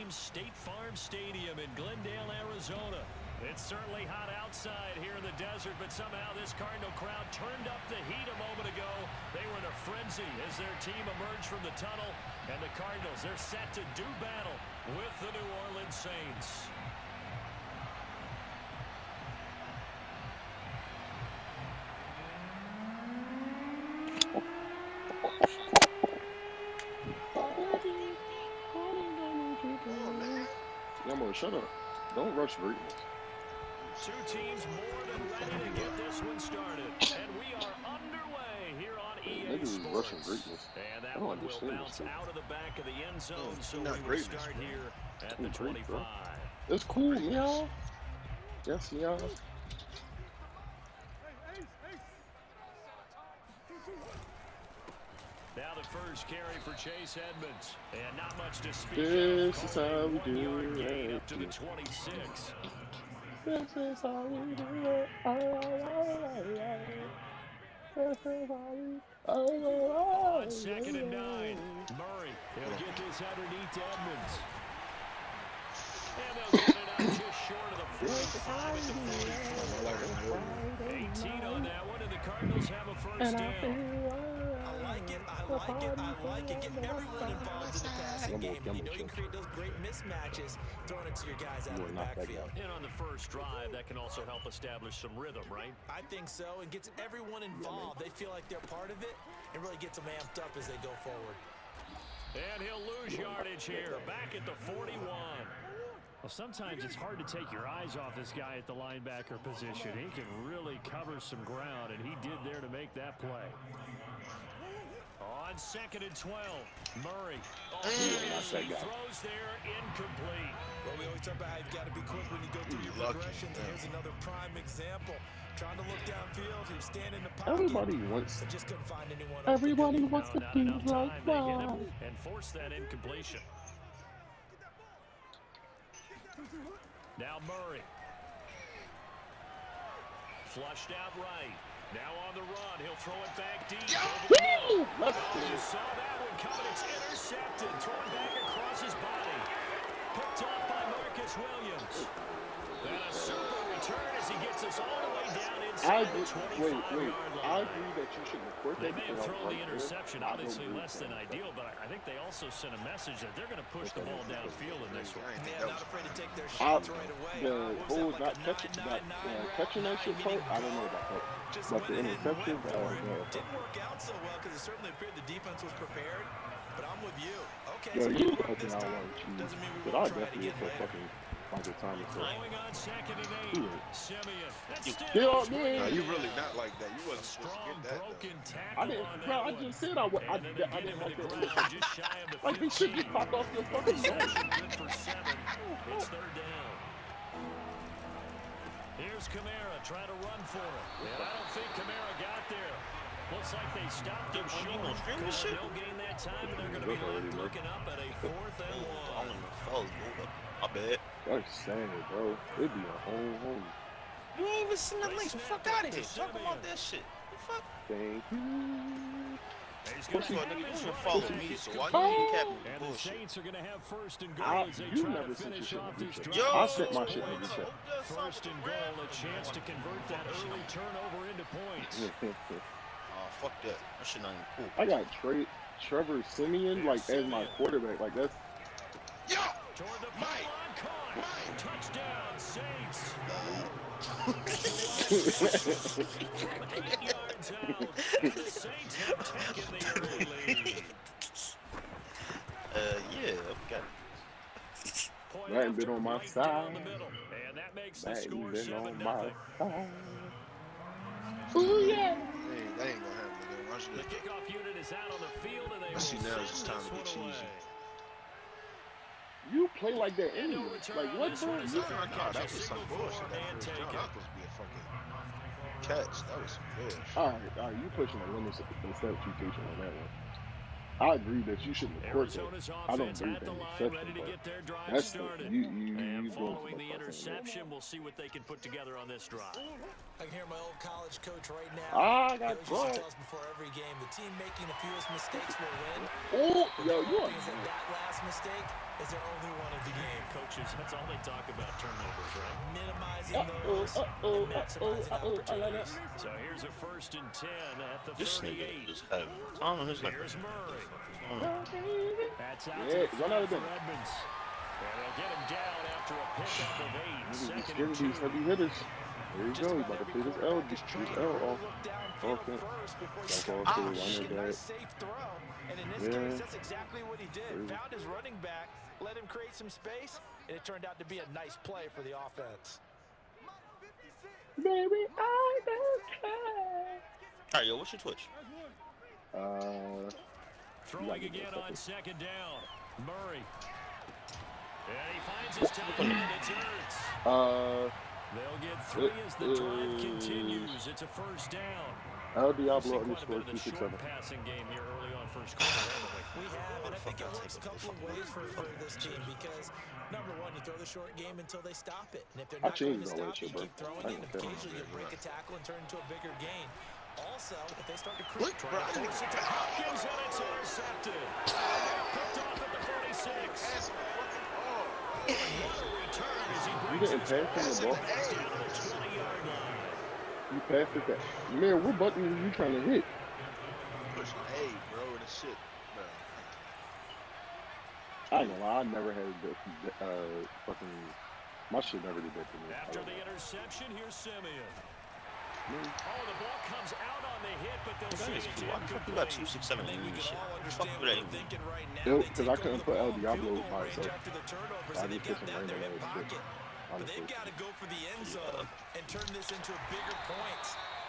team's State Farm Stadium in Glendale, Arizona. It's certainly hot outside here in the desert, but somehow this Cardinal crowd turned up the heat a moment ago. They were in a frenzy as their team emerged from the tunnel, and the Cardinals, they're set to do battle with the New Orleans Saints. Yamo, shut up. Don't rush greatness. Two teams more than ready to get this one started. And we are underway here on EA Sports. Rushing greatness. And that one will bounce out of the back of the end zone, so we will start here at the 25. It's cool, meow. Yes, meow. Now the first carry for Chase Edmonds. And not much to speak This is how we do it. Up to the 26. This is how we do it. On 2nd and 9, Murray. He'll get this underneath to Edmonds. And they'll get it out just short of the 45 at the 44. 18 on that one, and the Cardinals have a first down. I like it. Getting everyone involved in the passing game. You know you can create those great mismatches, throwing it to your guys out of the backfield. And on the first drive, that can also help establish some rhythm, right? I think so. It gets everyone involved. They feel like they're part of it and really gets them amped up as they go forward. And he'll lose yardage here, back at the 41. Well, sometimes it's hard to take your eyes off this guy at the linebacker position. He can really cover some ground, and he did there to make that play. On 2nd and 12, Murray. He throws there, incomplete. Well, we always talk about how you've got to be quick when you go through your progressions. And here's another prime example. Trying to look downfield, he was standing in the pocket. Everybody wants. Just couldn't find anyone. Everybody wants to be like that. And force that incompletion. Now Murray. Flushed out right. Now on the run, he'll throw it back deep. You saw that one coming. It's intercepted. Thrown back across his body. Picked up by Marcus Williams. And a super return as he gets us all the way down inside the 25-yard line. I agree that you shouldn't report that. They may have thrown the interception, obviously less than ideal, but I think they also sent a message that they're going to push the ball downfield in this one. Yeah, not afraid to take their shots right away. The whole not catching that shit part, I don't know about that. But the interception, didn't work out so well because it certainly appeared the defense was prepared. But I'm with you. Okay, so you fucking out like doesn't mean we but won't I try to definitely get put there. fucking Michael Thomas. Going on 2nd and 8. Simeon. That's still No, you really not like that. You wasn't supposed to strong get that. broken I tackle didn't, on bro. that I one. just said I didn't like that. Just shy of the Like this shit just popped off your fucking nose. Good for 7. It's 3rd down. Here's Kamara trying to run for it. And I don't think Kamara got there. Looks like they stopped him short. They'll gain that time, and they're going to be looking up at a 4th and 1. I bet. That's sad, bro. It'd be a whole. You ain't even seen nothing. The fuck out of here. Talk about that shit. The fuck? Thank you. He's First going of all, nigga, you to should follow me, so why you ain't capping and the bullshit? Saints are going to have 1st and goal as they You try never to sent finish your off shit in this the drive. I sent my shit in the chat. 1st and goal, a chance to convert that early turnover into points. Oh, fuck that. That shit not even cool. I got Trevor Simeon like as my quarterback. Like that's. Yo! Toward the goal line, caught. Touchdown, Saints. 8 yards out. The Saints have taken the early lead. Yeah, okay. Point That ain't after, been on my right side. down the middle. And that makes the That score ain't been 7-0. on my side. Ooh yeah. Hey, that ain't gonna happen again. Watch The this. kickoff unit is out on the field, and they I see will now it's just send time to be this one cheesy. away. You play like that And no anyway. return Like on what, this bro? one as You- the fair Nah, catch that is was some signaled bullshit. for That and first taken. down, that supposed to be a fucking catch. That was some bullshit. All right. You pushing the limits of the substitution on that one. I agree that you shouldn't report that. Arizona's I don't offense agree at the with line, that ready to interception, get their drive That's started. you And doing following too the much interception, we'll see what they can put together on this drive. I can hear my old college coach right now. I got He always used to drugged. tell us before every game, the team making the fewest mistakes will win. Oh, But yo, the you one are. thing is that last mistake is their only one of the game. Coaches, that's all they talk about, turnovers, right? Minimizing those and maximizing opportunities. So here's a 1st and 10 at the This 38. nigga is heavy. I don't know who's like. Here's Murray. That's out Yeah, to run out of for them. Edmonds. And they'll get him down after a pickup of 8. Niggas be 2nd scared and of these 2. heavy hitters. There you Just go. You about about to every pay this L. quarterback is This trying to L get a off. look downfield Okay. first before you That's start all to good. get Running a nice back. safe throw. And in this Yeah. case, that's exactly what he did. Crazy. Found his running back, let him create some space, and it turned out to be a nice play for the offense. Baby, I don't care. All right, yo, what's your Twitch? Throwing again on 2nd down. Murray. And he finds his tight end. It's Ertz. They'll get 3 as the drive continues. It's a 1st down. El We've Diablo seen quite a bit underscore of the short 267. passing game here early on first quarter, haven't we? We have, and I think it works a couple of ways for this team because, number one, you throw the short game until they stop it. And if they're I not going to changed all that stop it, shit, you bro. keep throwing I it, and don't care. occasionally you break a tackle and turn into a bigger gain. Also, if they start to Look, create bro, I didn't Force it to Hopkins, and it's intercepted. Picked off at the 46. What a return as he You brings didn't his pass him the ball. back down to the 20-yard line. You passed it that. Man, what button are you trying to hit? Push A, bro, and shit. Bro. I ain't gonna lie, I never had fucking. My shit never did that to me. After the interception, here's Simeon. Man, Oh, the ball comes out on the hit, but they'll That say is it's cool. Why the fuck you got incomplete. 267 I think we in this can shit? all Fuck understand with what that. they're thinking right now. Yo, They 'cause take I couldn't over put the El ball, Diablo field by goal range itself. after the turnovers, I and they just put got some down there random in ass shit. pocket. But Honestly. they've got to go for the end zone and turn this into bigger points.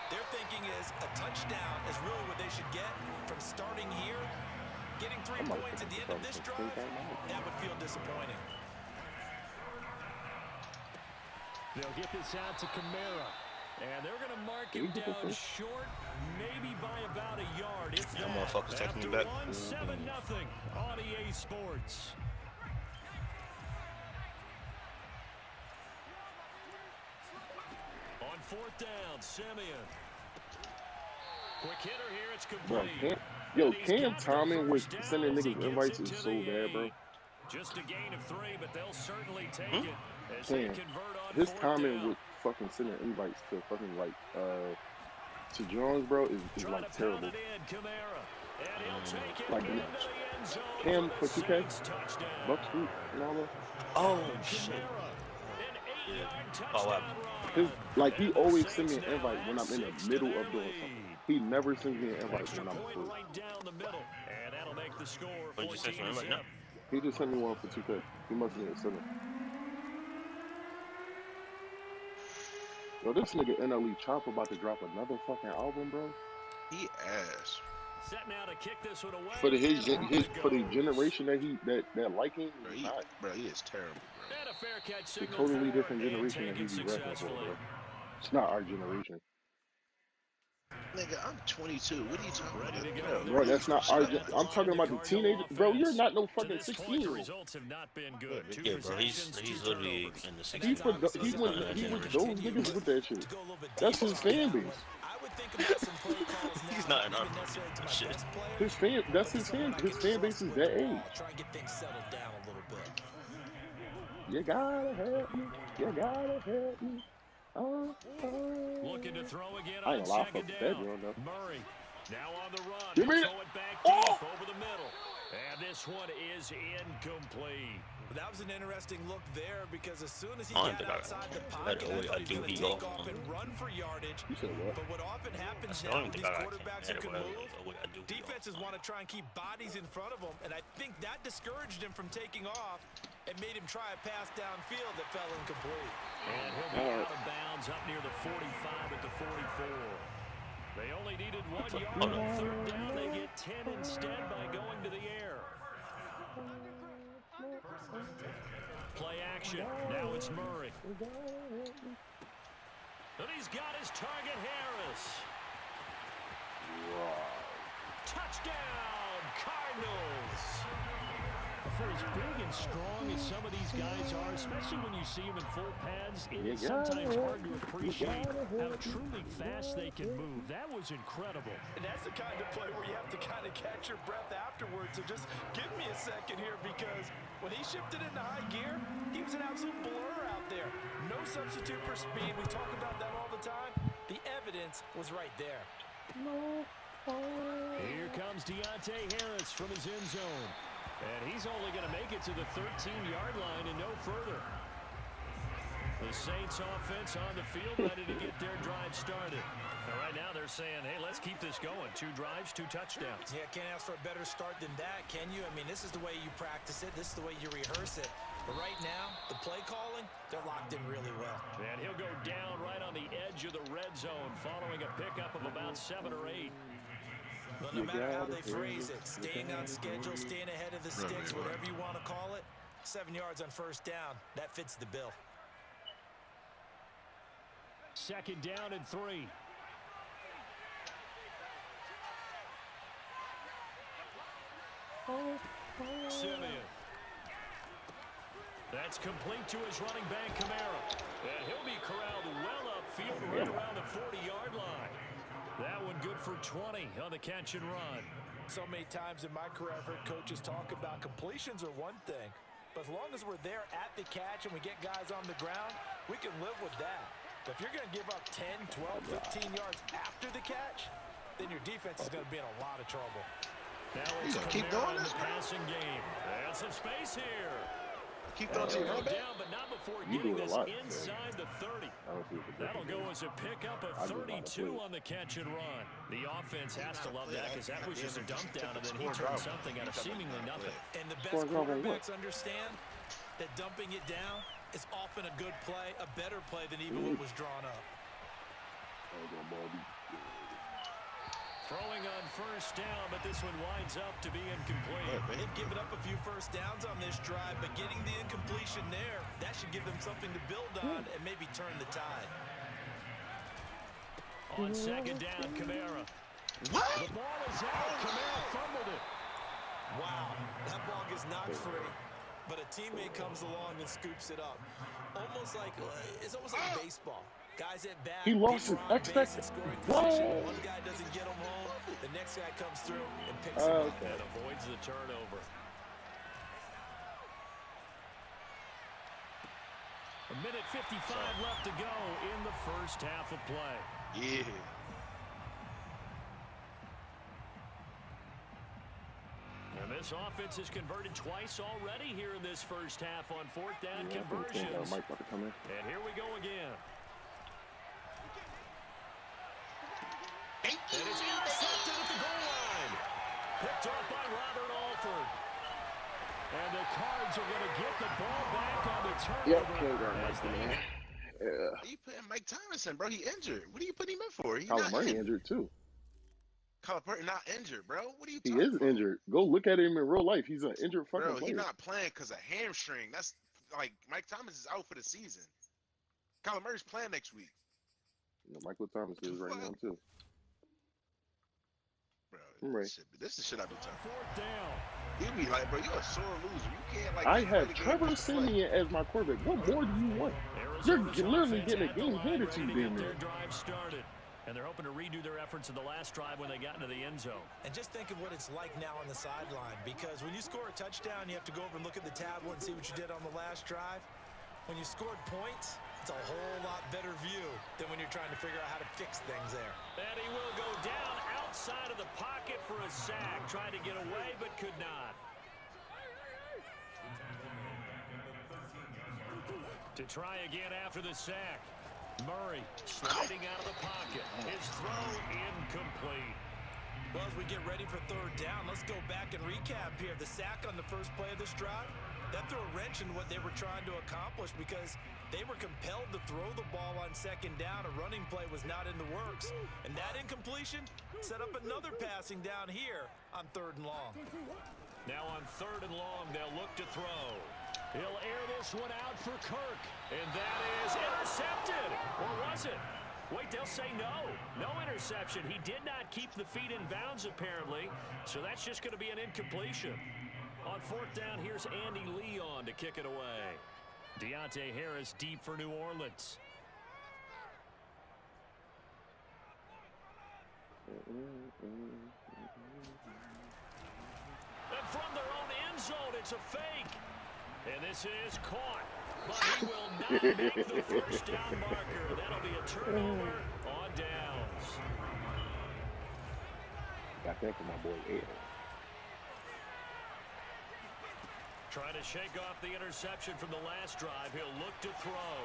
Their thinking is a touchdown is really what they should get from starting here. Getting 3 I might points at the end of this put drive, some time that would feel disappointing. They'll get this out to Kamara. And they're going to mark him down short, maybe by about a yard. If Yeah, that. motherfuckers taking After me back. one, 7-0 on EA Sports. On 4th down, Simeon. Quick hitter here, it's Bro, complete. Cam Thomas with sending niggas invites is so bad, bro. Just a gain of 3, but they'll certainly take it as Cam, they convert on his 4th comment down. with fucking sending invites to fucking to Jones, bro, is Trying like to terrible. pound it in, Kamara. And he'll take it Like, into the end zone Cam for for the 2K, Saints touchdown. Buck Street, and all that. Oh, shit. Kamara, an 8-yard Oh, wow. touchdown His, run. like he And the always send me Saints an invite now when I'm in the add 6 to middle their of doing lead. something. He never sends me an invite Extra when I'm point asleep. right down the middle. And that'll make the score What'd you say for 14 him right now? He just sent me one for 2K. He must have been sending. Yo, this nigga NLE Chop about to drop another fucking album, bro. He ass. Set now to kick this one away. For the And on it generation that like him, Bro, he's he, not. bro, he is terrible, bro. And a fair catch It's a signal totally for different and generation that taken he be rapping for, successfully. bro. It's not our generation. Nigga, I'm 22. What are you talking Ready to about? go. Bro, that's not our gen- I'm talking about the teenagers. Bro, you're not no To fucking this point, the 16-year-old. results have not been good. Two Yeah, bro, possessions, he's two literally turnovers. in the He 60s. put the, he went those niggas with that shit. That's his fan base. I would think about some play calls now, He's not in our even necessarily to my shit. best player. His fan, that's his fan. His fan base is that age. Try and get things settled down a little bit. You gotta help me. You gotta help me. Looking to throw again I on ain't gonna lie, I second fuck with that down. joint, though. Murray now on the run. Give me He'll that- throw it back Oh! deep over the middle. And this one is incomplete. That was an interesting look there because as soon as he I don't got think I outside the got pocket, it. I I thought he was do going to he take go. off and run for yardage. You said what? But what often happens I now don't with think these I quarterbacks had who it. can Whatever. move, I do. defenses want to try and keep bodies in front of them, and I think that discouraged him from taking off and made him try a pass downfield that fell incomplete. And he'll be out of bounds up near the 45 at the 44. They only needed 1 yard on third down. They get 10 instead by going to the air. Play action. Now it's Murray. And he's got his target, Harris. Touchdown, Cardinals. For as big and strong as some of these guys are, especially when you see them in full pads. It is sometimes hard to appreciate how truly fast they can move. That was incredible. And that's the kind of play where you have to kind of catch your breath afterwards. So just give me a second here, because when he shifted into high gear, he was an absolute blur out there. No substitute for speed. We talk about that all the time. The evidence was right there. Here comes Deontay Harris from his end zone. And he's only going to make it to the 13-yard line and no further. The Saints offense on the field, ready to get their drive started. And right now they're saying, hey, let's keep this going. 2 drives, 2 touchdowns. Yeah, can't ask for a better start than that, can you? I mean, this is the way you practice it. This is the way you rehearse it. But right now, the play calling, they're locked in really well. And he'll go down right on the edge of the red zone following a pickup of about 7 or 8. Well, no matter how they phrase it, staying on schedule, staying ahead of the sticks, whatever you want to call it, 7 yards on first down, that fits the bill. 2nd down and 3. Simeon. That's complete to his running back, Kamara. And he'll be corralled well upfield right around the 40-yard line. That one good for 20 on the catch and run. So many times in my career, I've heard coaches talk about completions are one thing. But as long as we're there at the catch and we get guys on the ground, we can live with that. But if you're going to give up 10, 12, 15 yards after the catch, then your defense is going to be in a lot of trouble. Now it's keep going in the passing game. And some space here. Keep going to your down, but not before getting this inside the 30. That'll go as a pickup of 32 on the catch and run. The offense has to love that, because that was just a dump down, and then he turned something out of seemingly nothing. And the best quarterbacks understand that dumping it down is often a good play, a better play than even what was drawn up. Throwing on first down, but this one winds up to be incomplete. They've given up a few first downs on this drive, but getting the incompletion there, that should give them something to build on and maybe turn the tide. On 2nd down, Kamara. What? The ball is out. Kamara fumbled it. Wow, that ball gets knocked free, but a teammate comes along and scoops it up. It's almost like baseball. Guys at bat, he lost his expected. One guy doesn't get him home, the next guy comes through and picks him up. And avoids the turnover. A minute 55 left to go in the first half of play. Yeah. And this offense has converted twice already here in this first half on 4th down conversions. And here we go again. And it's intercepted at the goal line. Picked up by Robert Alford. And the Cards are going to get the ball back on the turnover. You putting Mike Thomason, bro? He injured. What are you putting him in for? Kyler Murray injured too. Kyler Murray not injured, bro. What are you He talking is about? injured. Go look at him in real life. He's an injured fucking player. Bro, he's not playing because of hamstring. That's like Mike Thomas is out for the season. Kyler Murray's playing next week. Michael Thomas is right now too. Bro, this is shit I be talking. 4th down. You be like, bro, you're a sore loser. You can't like. I have Trevor Siemian as my quarterback. What more do you want? You're literally getting a game handed to you, damn near. Drive started, and they're hoping to redo their efforts in the last drive when they got into the end zone. And just think of what it's like now on the sideline, because when you score a touchdown, you have to go over and look at the tablet and see what you did on the last drive. When you scored points, it's a whole lot better view than when you're trying to figure out how to fix things there. And he will go down outside of the pocket for a sack. Tried to get away, but could not. To try again after the sack. Murray sliding out of the pocket. His throw incomplete. Well, as we get ready for 3rd down, let's go back and recap here. The sack on the first play of this drive, that threw a wrench in what they were trying to accomplish, because they were compelled to throw the ball on 2nd down. A running play was not in the works. And that incompletion set up another passing down here on 3rd and long. Now on 3rd and long, they'll look to throw. He'll air this one out for Kirk. And that is intercepted. Or was it? Wait, they'll say no. No interception. He did not keep the feet in bounds, apparently. So that's just going to be an incompletion. On fourth down, here's Andy Leon to kick it away. Deontay Harris deep for New Orleans. And from their own end zone, it's a fake. And this is caught. But he will not make the first down marker. That'll be a turnover on downs. Got that from my boy Ed. Trying to shake off the interception from the last drive. He'll look to throw.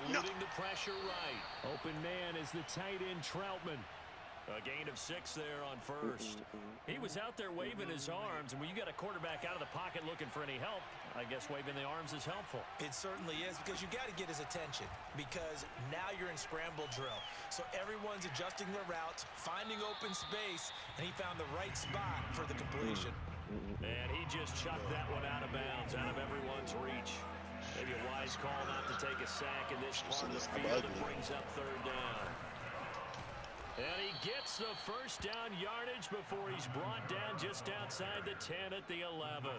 Eluding the pressure right. Open man is the tight end Troutman. A gain of 6 there on first. He was out there waving his arms, and when you got a quarterback out of the pocket looking for any help, I guess waving the arms is helpful. It certainly is, because you got to get his attention, because now you're in scramble drill. So everyone's adjusting their routes, finding open space, and he found the right spot for the completion. And he just chucked that one out of bounds, out of everyone's reach. Maybe a wise call not to take a sack in this part of the field. It brings up third down. And he gets the first down yardage before he's brought down just outside the 10 at the 11.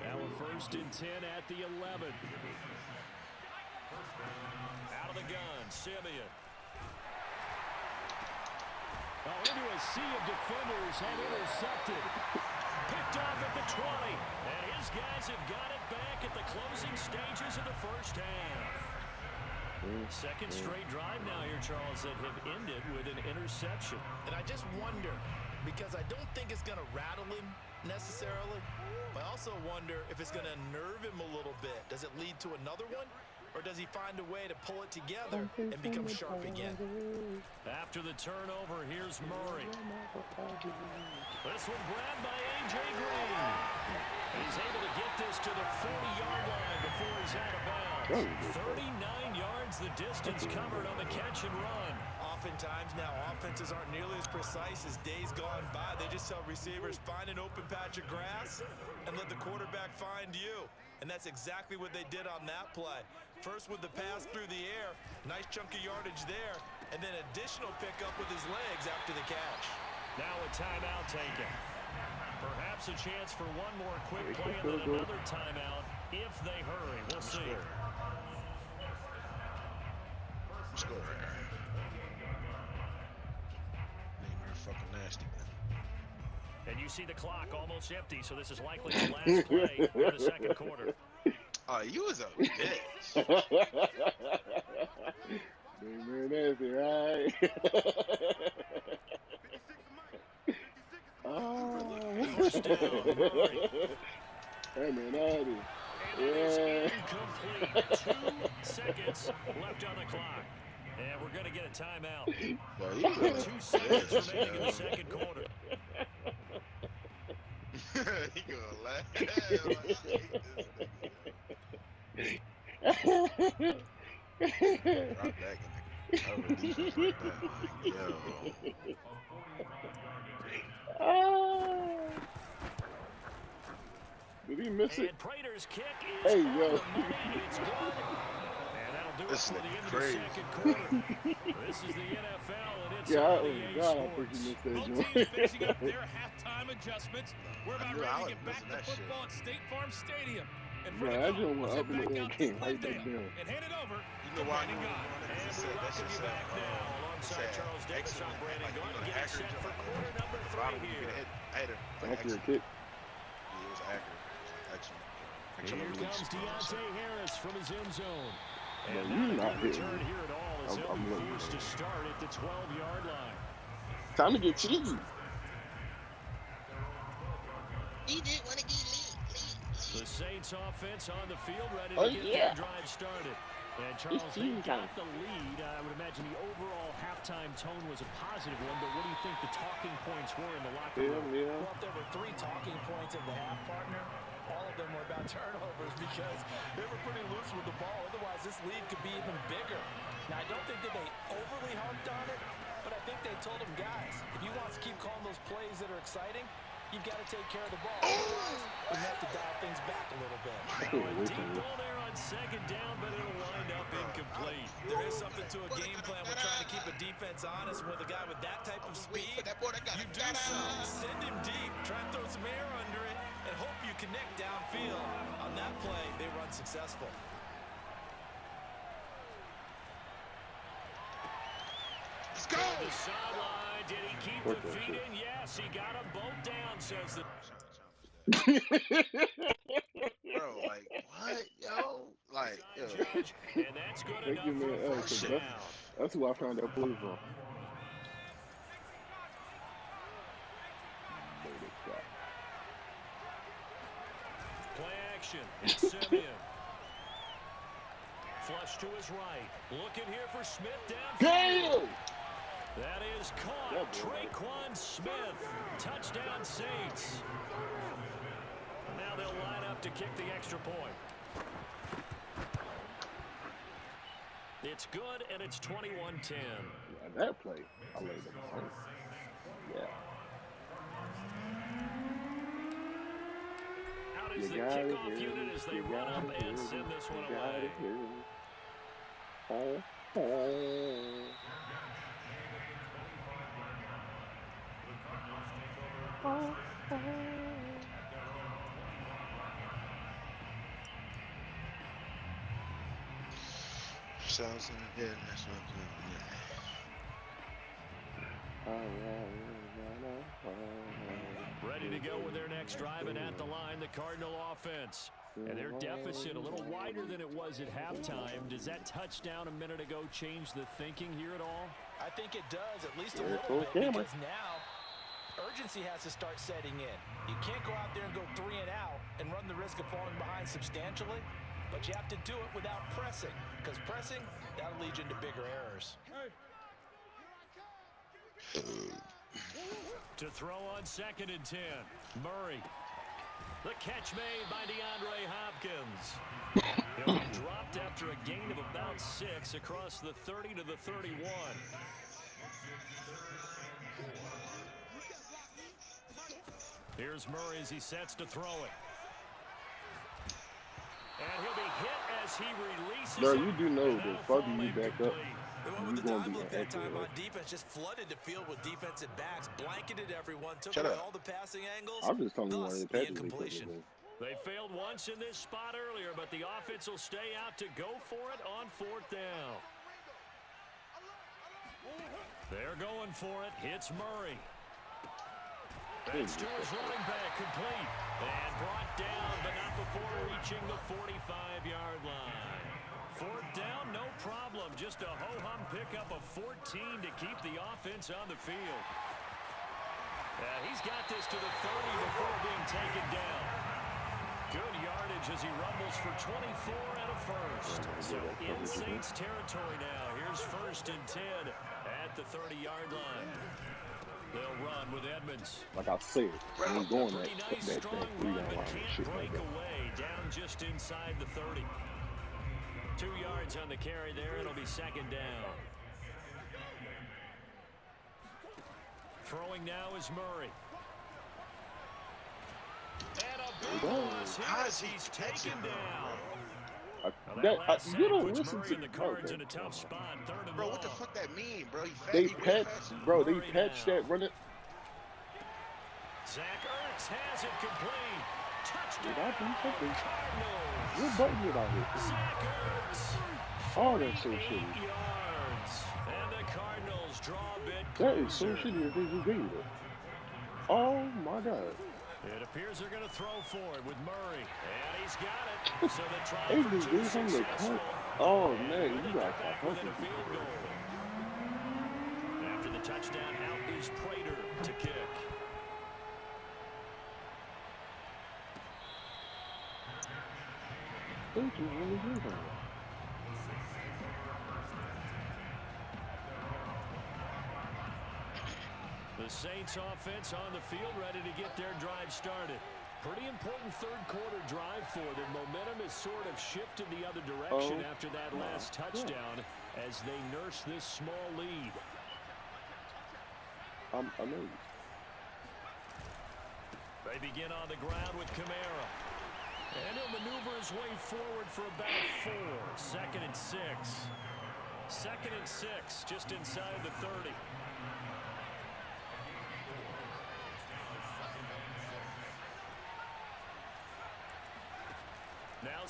Now a 1st and 10 at the 11. Out of the gun, Simeon. Oh, into a sea of defenders and intercepted. Picked off at the 20. And his guys have got it back at the closing stages of the first half. Second straight drive now here, Charles, that have ended with an interception. And I just wonder, because I don't think it's going to rattle him necessarily, but I also wonder if it's going to nerve him a little bit. Does it lead to another one? Or does he find a way to pull it together and become sharp again? After the turnover, here's Murray. This one grabbed by A.J. Green. And he's able to get this to the 40-yard line before he's out of bounds. 39 yards the distance covered on the catch and run. Oftentimes now, offenses aren't nearly as precise as days gone by. They just tell receivers, find an open patch of grass and let the quarterback find you. And that's exactly what they did on that play. First with the pass through the air, nice chunk of yardage there, and then additional pickup with his legs after the catch. Now a timeout taken. Perhaps a chance for one more quick play and then another timeout if they hurry. We'll see. Score. They're fucking nasty, man. And you see the clock almost empty, so this is likely the last play of the second quarter. Oh, you was a bitch. Man, that's it, right? First down, Murray. Hey, man, that is. And it is incomplete. 2 seconds left on the clock. And we're going to get a timeout. Well, 2 seconds remaining in the second quarter. He gonna laugh. Right back in the cover defense like that. Like, yo. Did he miss it? And Prater's kick is Hey, on yo. the money. It's good. And that'll do it This for the nigga end of crazy. the second quarter. This is the NFL, and it's Yeah, on oh EA God, I Sports. think he missed that Both joint. teams finishing up their halftime adjustments. We're about knew I ready to was get back missing to that shit. football at State Farm Stadium. And for Man, the that call, joint went let's up head and back then out to came right back Glendale down. and hand it over You to know why I Brandon knew Guy. it And was we that welcome shit you back now alongside Charles Davis. I'm Brandon Gunn, getting set for quarter number 3 here. Accurate kick. Yeah, it was accurate. Actually, Here comes Deontay Harris from his end zone. No, And you not not a good hitting return me. here at all as I'm he'll be looking. forced to start at the 12-yard line. Time to get cheesy. He did want to get lit. The Saints offense on the field ready to Oh, get yeah. that drive started. And Charles, they team got the lead. I would imagine the overall halftime tone was a positive one, but what do you think the talking points were in the locker room? Yeah. Well, if there were 3 talking points in the half, partner, all of them were about turnovers because they were pretty loose with the ball. Otherwise, this lead could be even bigger. Now, I don't think that they overly harped on it, but I think they told them, guys, if you want to keep calling those plays that are exciting, you've got to take care of the ball. Otherwise, we have to dial things back a little bit. Deep ball there on second down, but it'll wind up incomplete. There is something to a game plan. We're trying to keep a defense honest. With a guy with that type of speed, you do so. Send him deep. Try and throw some air under it and hope you connect downfield. On that play, they were unsuccessful. Let's go! The sideline. Did he keep the feet in? Yes, he got them both down, says the... Bro, like, what, yo? Like, yo. And that's good Thank you, enough man. for a first down. That's who I found that play from. Play action. It's Simeon. Flush to his right. Looking here for Smith downfield. Damn! That is caught. Traquan Smith. Touchdown Saints. Now they'll line up to kick the extra point. It's good, and it's 21-10. Yeah, that play, I laid it on. Yeah. Out is the kickoff unit as they run up and send this one away. Sounds in the head, that's what I'm Ready to go with their next drive, and at the line, the Cardinal offense. And their deficit a little wider than it was at halftime. Does that touchdown a minute ago change the thinking here at all? I think it does, at least a little bit, because now urgency has to start setting in. You can't go out there and go 3 and out and run the risk of falling behind substantially, but you have to do it without pressing, because pressing, that'll lead you into bigger errors. To throw on 2nd and 10, Murray. The catch made by DeAndre Hopkins. He'll be dropped after a gain of about 6 across the 30 to the 31. Here's Murray as he sets to throw it. And he'll be hit as he releases Bro, it. you do know the farther you back up, The time look that time on defense just flooded the field with defensive backs, blanketed everyone, took away all the passing angles. I'm just telling you why they passed incompletion. They failed once in this spot earlier, but the offense will stay out to go for it on 4th down. They're going for it. Hits Murray. It's to his running back, complete. And brought down, but not before reaching the 45-yard line. 4th down, no problem. Just a ho-hum pickup of 14 to keep the offense on the field. He's got this to the 30 before being taken down. Good yardage as he rumbles for 24 and a first. So in Saints territory now. Here's 1st and 10 at the 30-yard line. They'll run with Edmonds. Like I said, I'm going Pretty nice, strong run, but can't break away. Down just inside the 30. 2 yards on the carry there. It'll be 2nd down. Throwing now is Murray. And a big loss here as he's taken down. You don't listen Murray to and the Cards in a tough spot. 3rd and Bro, long. what the fuck that mean, bro? They patched that running. Zach Ertz has it complete. Touchdown. Cardinals. What button did I hit? Zach Ertz. Oh, that's so 48 shitty. yards. And the Cardinals draw a bit That is so closer. shitty if they just gave it. Oh my god. It appears they're going to throw for it with Murray. And he's got it. So the try They for just 2 gave him the successful. Oh man, you got Back within a field goal. After the touchdown, out is Prater to kick. Thank you, really good on that. The Saints offense on the field ready to get their drive started. Pretty important 3rd quarter drive for them. Momentum has sort of shifted the other direction after that last touchdown as they nurse this small lead. I'm amazed. They begin on the ground with Kamara. And he'll maneuver his way forward for about 4. 2nd and 6. 2nd and 6, just inside the 30.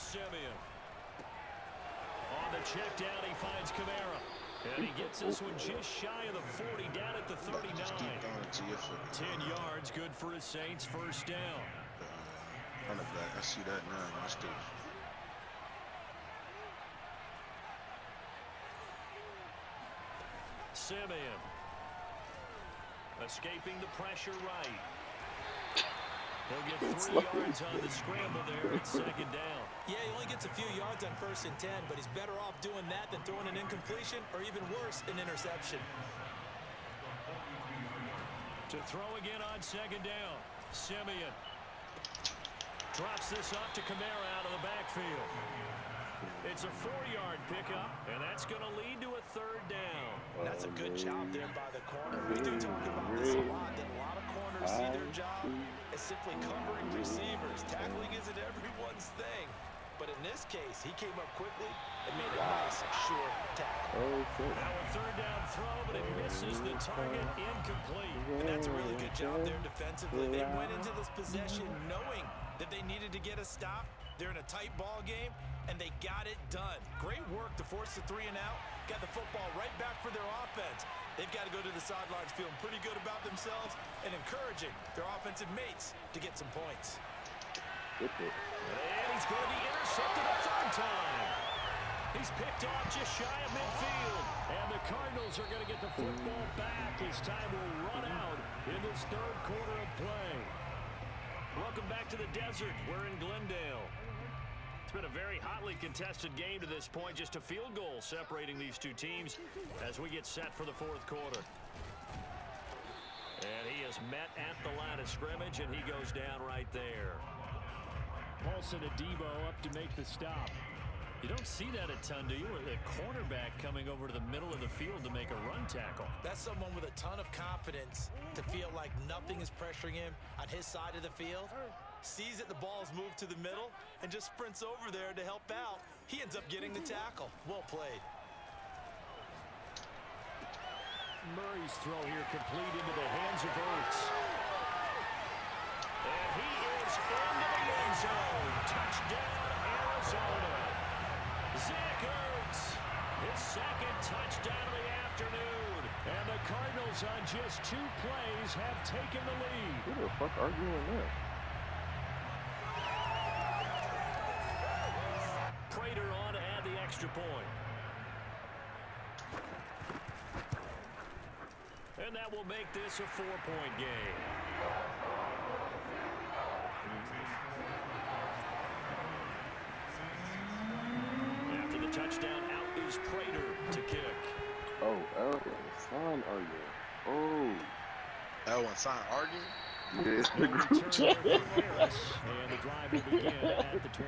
Simeon. On the check down, he finds Kamara. And he gets this one just shy of the 40, down at the 39. 10 yards, good for his Saints, first down. Running back, I see that now. Let's do it. Simeon. Escaping the pressure right. He'll get 3 yards on the scramble there at second down. Yeah, he only gets a few yards on 1st and 10, but he's better off doing that than throwing an incompletion or even worse, an interception. To throw again on second down. Simeon drops this off to Kamara out of the backfield. It's a 4-yard pickup, and that's going to lead to a 3rd down. That's a good job there by the corner. We do talk about this a lot, that a lot of corners see their job as simply covering receivers. Tackling isn't everyone's thing. But in this case, he came up quickly and made a nice, sure tackle. Now a 3rd down throw, but it misses the target, incomplete. And that's a really good job there defensively. They went into this possession knowing that they needed to get a stop. They're in a tight ball game, and they got it done. Great work to force the 3 and out. Got the football right back for their offense. They've got to go to the sidelines feeling pretty good about themselves and encouraging their offensive mates to get some points. And he's going to be intercepted a 3rd time. He's picked off just shy of midfield. And the Cardinals are going to get the football back as time will run out in this 3rd quarter of play. Welcome back to the desert. We're in Glendale. It's been a very hotly contested game to this point. Just a field goal separating these two teams as we get set for the 4th quarter. And he is met at the line of scrimmage, and he goes down right there. Paulson Adebo up to make the stop. You don't see that a ton, do you? A cornerback coming over to the middle of the field to make a run tackle. That's someone with a ton of confidence to feel like nothing is pressuring him on his side of the field. Sees that the ball's moved to the middle and just sprints over there to help out. He ends up getting the tackle. Well played. Murray's throw here complete into the hands of Ertz. And he is into the end zone. Touchdown, Arizona. Zach Ertz, his 2nd touchdown of the afternoon. And the Cardinals on just 2 plays have taken the lead. Who the fuck arguing that? Prater on to add the extra point. And that will make this a 4-point game. After the touchdown, out is Prater to kick. Oh, sign arguing. Oh. Elwin sign arguing? Yeah, it's the group chat. And the drive will begin at the 25.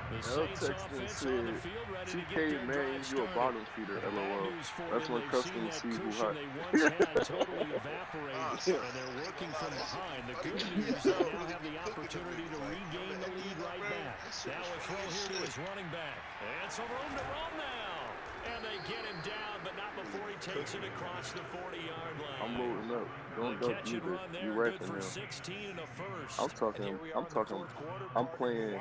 The Saints offense on the field ready to get their man, drive you a bottom feeder, LOL. That's when customers see who hot. They once had totally evaporated, and they're working from behind. The good news, they now have the opportunity to regain the lead right back. Now a throw here to his running back. And some room to run now. And they get him down, but not before he takes it across the 40-yard line. I'm loading up. Don't The duck catch and either. run You there, good rapping for now. 16 and a first. I'm playing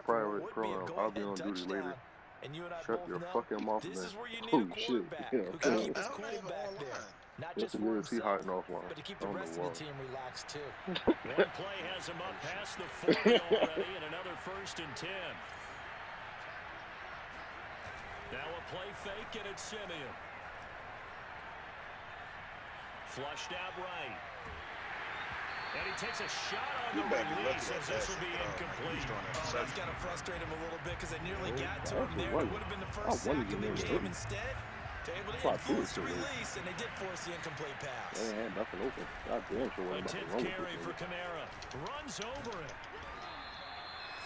private pro. I'll be on duty later. Shut your fucking mouth, man. Oh shit. Yeah, who can keep his cool back there. Not yes, just it for is. He hiding himself, offline. but to keep the On the rest of wall. the team relaxed too. One play has him up past the 40 already, and another 1st and 10. Now a play fake, and it's Simeon. Flushed out right. And he takes a shot on the release as this will be incomplete. That's got to frustrate him a little bit because they nearly got to him there. It would have been the first sack of the game. Instead, they're able to influence the release, and they did force the incomplete pass. They ain't nothing open. God damn sure what A about to 10th run with carry this for nigga. Kamara. Runs over it.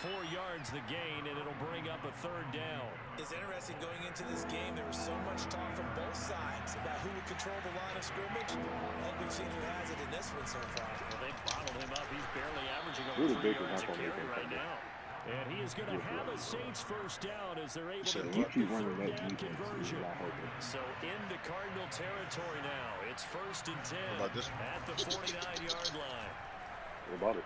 4 yards the gain, and it'll bring up a 3rd down. It's interesting going into this game. There was so much talk from both sides about who would control the line of scrimmage, and we've seen who has it in this one so far. Well, they bottled him up. He's barely averaging Rudy over 3 Baker's yards a not gonna carry make right that now. And he is going to have a Saints first down as they're able to You get the keep running 3rd that down defense. conversion. You're not hoping. So into Cardinal territory now. It's 1st and 10 How about this one? at the 49-yard line. What about it?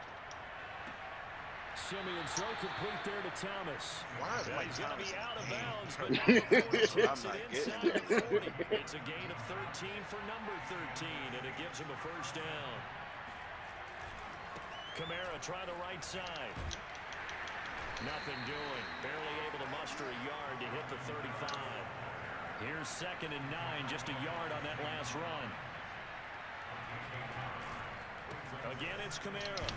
Simeon so complete there to Thomas. Why is Mike He's going to Thomas be out of in the bounds, game? but not before he takes I'm it not inside getting the it. 40. It's a gain of 13 for number 13, and it gives him a first down. Kamara trying the right side. Nothing doing. Barely able to muster a yard to hit the 35. Here's 2nd and 9, just a yard on that last run. Again, it's Kamara.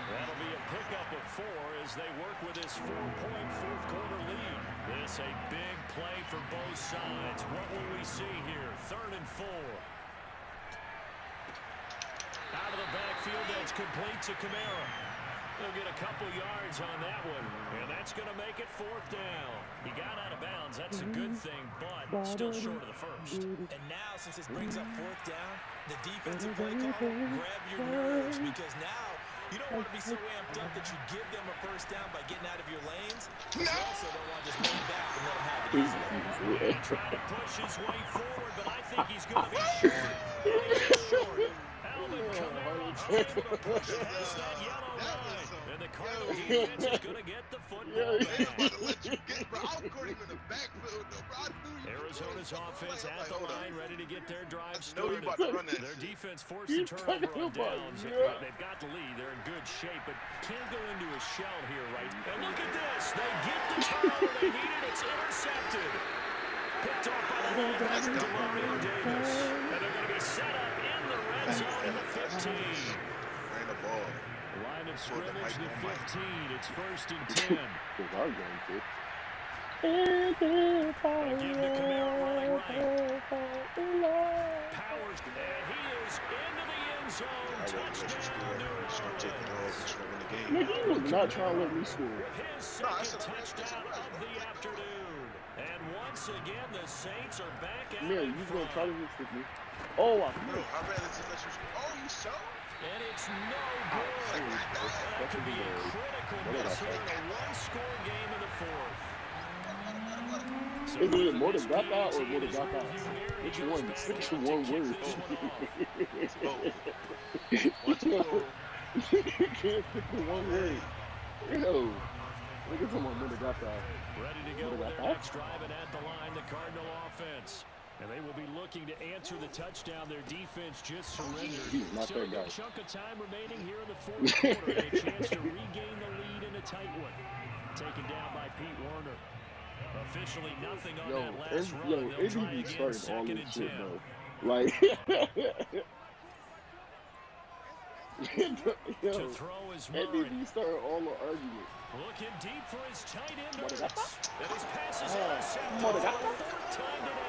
That'll be a pickup of 4 as they work with this 4-point fourth-quarter lead. This a big play for both sides. What will we see here? 3rd and 4. Out of the backfield, that's complete to Kamara. They'll get a couple yards on that one, and that's going to make it 4th down. He got out of bounds. That's a good thing, but still short of the first. And now, since this brings up 4th down, the defensive play call, grab your nerves, because now you don't want to be so amped up that you give them a first down by getting out of your lanes. You also don't want to just lean back and let them have it easy. Trying to push his way forward, but I think he's going to be short. And he is short. Alvin Kamara unable to push past that yellow line. And the Cardinal defense is going to get the football back. I'm about to let you get, bro. I'll court him in the backfield, though, bro. I knew you Arizona's offense at the line, ready to get their drive I know you started. about to run that Their shit. defense forced the turnover on downs. They've got the lead. They're in good shape, but can't go into a shell here right now. And look at this. They get the turnover they needed. It's intercepted. Picked off by the linebacker, Demario Davis. And they're going to be set up in the red zone in the 15. Ran the ball. Line of scrimmage, the 15. It's 1st and 10. Because I'm going to. Again to Kamara running right. Powers, and he is into the end zone. I wouldn't let you Touchdown, score. New Start taking Orleans. off and trying to win the game. Nigga, you was not trying to let me score. His second touchdown of the afternoon. And once again, the Saints are back out Man, in you gonna front. try to miss with me? Oh, I No, I'd rather just let you score. Oh, you so? And it's no good. That could be a critical miss here in a one-score game in the 4th. So Is it more than this got out or PAT more than is got out? review here. He Which goes one? back Six out or to one kick word. this one off. Can't pick the one word. Yo, look at someone more than got out. Ready to go with their next drive, and at the line, the Cardinal offense. And they will be looking to answer the touchdown. Their defense just surrendered. He's not Still that a good guy. chunk of time remaining here in the 4th quarter. And a chance to regain the lead in a tight one. Taken down by Pete Werner. Officially nothing on that last run. They'll try NDB again, starting all 2nd this and shit, 10. bro. Like, yo, To throw is Murray. NDB started all the argument. Looking deep for his tight end. Moregata? And his pass is intercepted. Moregata? 4th time today.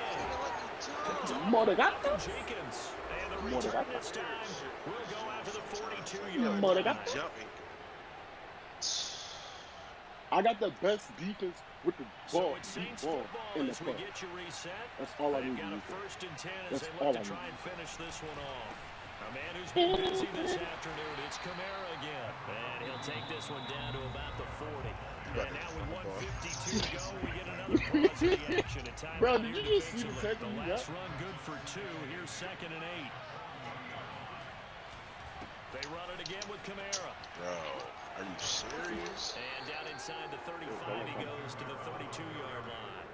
Moregata? Jenkins. And the return Moregata? this time will go out to the 42-yard Moregata? line. Jumping. I got the best defense with the So ball, it's deep Saints ball football in the as we front. get you reset. That's all I They've need got to a do. 1st and 10 as That's they all look I to try need. and finish this one off. A man who's been busy this afternoon. It's Kamara again. And he'll take this one down to about the 40. And now with 1:52 to go, we get another pause in the action. A timeout Bro, did here you just see the defensively. second The you last got? run good for 2. Here's 2nd and 8. They run it again with Kamara. Bro, are you serious? And down inside the 35, he goes to the 32-yard line.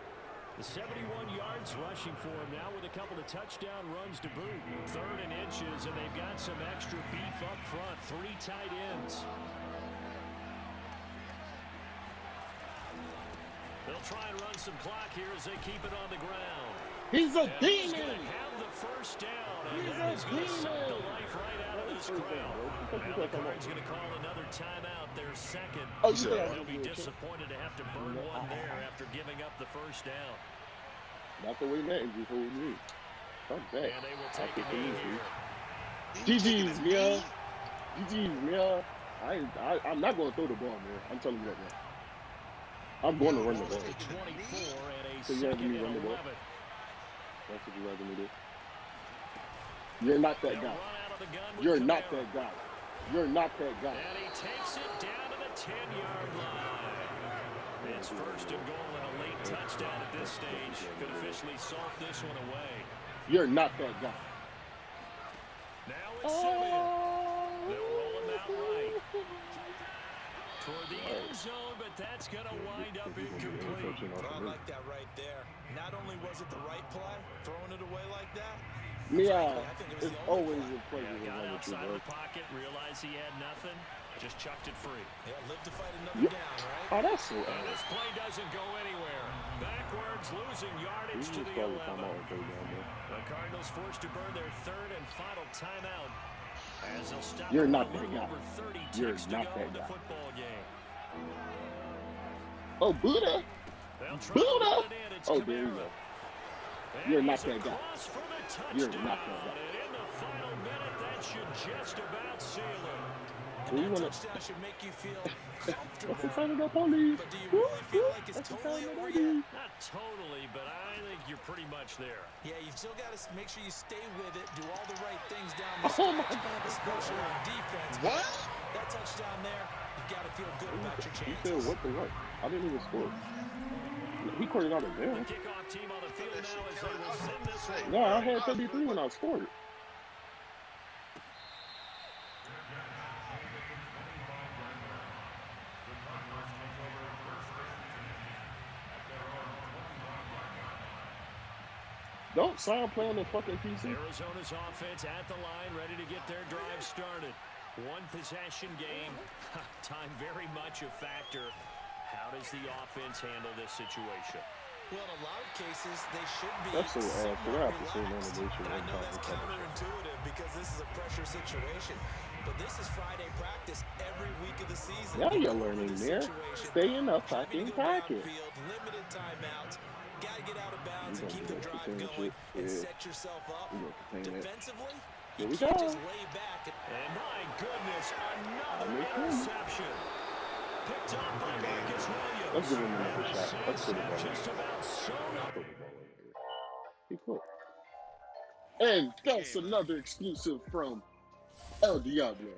The 71 yards rushing for him now with a couple of touchdown runs to boot. 3rd and inches, and they've got some extra beef up front. 3 tight ends. They'll try and run some clock here as they keep it on the ground. He's a And he's going demon! to have the first down, and He's that a is going to suck the demon! life right out of this First down, crowd. bro. What the fuck Now you the talking Cards about? going to call another timeout, their 2nd. Oh, you said They'll be disappointed to have to burn one there after giving up the first down. Not the way Madden just hold me. Fuck that. And they will take I'll a take knee the here. GG's, man. GG's, man. I'm not going to throw the ball, man. I'm telling you that now. I'm going to run the ball. 24 and a So you rather 2nd me and run the 11. ball? That's what you rather me do. You're not that They'll guy. run out of the gun with You're not Kamara. that guy. You're not that guy. And he takes it down to the 10-yard line. It's 1st and goal and a late touchdown at this stage. Could officially salt this one away. You're not that guy. Now it's Simeon. They'll roll him out right. zone, but that's going to wind up incomplete. I like that right there. Not only was it the right play, throwing it away like that. Yeah, it's always a pleasure to got run with you, outside bro. of the pocket, realized he had nothing, just chucked it free. Yeah, live to fight another down, right? Oh, that's so And this play doesn't go anywhere. Backwards, losing yardage to the 11. The Cardinals forced to burn their third and final timeout. As they'll stop You're a not little that guy. over 30 You're ticks to not go that in the guy. football game. Oh, Buddha. They'll try to Buddha. run it in. It's Oh, there you Kamara. go. And You're not he's that guy. across for the You're touchdown. not that guy. And in the final minute, that should just about seal it. Do you That want to? touchdown should make you feel That's the comfortable. sound of the police. But do you really feel like it's That's the totally sound of over the yet? police. Not totally, but I think you're pretty much there. Yeah, you've still got to make sure you stay with it, do all the right things down the Oh my stretch, God. especially on defense. What? That touchdown there, you've got to feel good about your He chances. said, what the what? I didn't even score. He caught it out of The there. kickoff team on the field now as they will send this one. No, I had 33 when I scored. Don't sound playing the fucking PC. Arizona's offense at the line, ready to get their drive started. One possession game. Time very much a factor. How does the offense handle this situation? Well, in a lot of cases, they should be That's so somewhat forgot to say relaxed. innovation And I one know time that's for coverage. counterintuitive because this is a pressure situation. But this is Friday practice every week of the season. Now you're Over learning this there. situation, Stay in the having fucking to go pocket. downfield, limited timeouts, got to get out of bounds You and gonna keep do the that drive container going shit? and Yeah. set yourself up. You gonna contain that? Defensively, Here you we can't go. just lay back. And my goodness, another Make room. interception. Picked up by Marcus Williams. Let's give him another And the shot. Let's Saints put the have ball in. just about sewn up. Put the ball in there. He cool. And that's another exclusive from El Diablo.